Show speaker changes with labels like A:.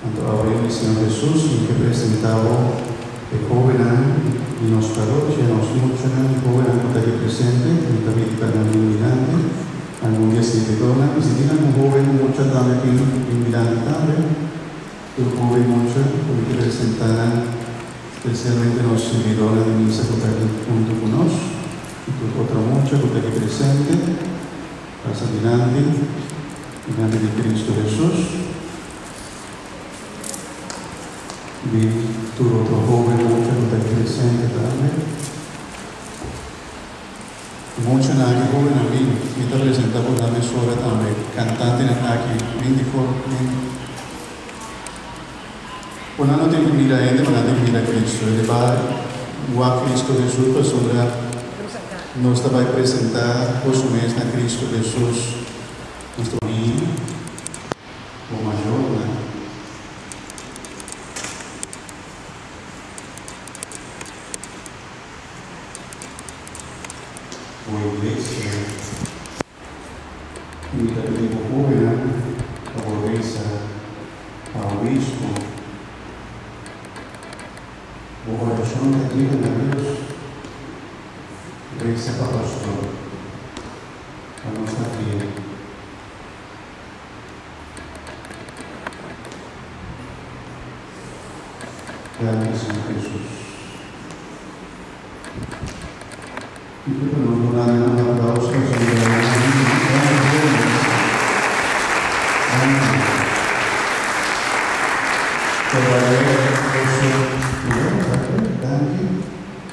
A: Quando avremo il Signore Gesù, che presentavo e covenant in nostra luce, in nostra luce, covenant che presente, in la vita illuminante, al mondo si ritorna, si dice un covenant mucho dame qui in militare, il covenant mucho, come che presentare specialmente i nostri ritorni di misa che appunto conosce, tutto otro mucho, che presente, passa dinanzi di Cristo Gesù. Di tutto joven, mucho que presente también. Mucho nada joven a mí, me está presentando por la mesura también, cantante en aquí, 24. Cuando no te mira gente, cuando te mira Cristo, el va a Cristo Jesús, pues no estaba a presentar por su mes a Cristo Jesús, nuestro niño o mayor, ¿no? O iglesia, y la digo joven, la pobreza, a obispo, o oración que tienen a Dios, gracias a pastor, a nuestra vida. Gracias, Señor Jesús. Y que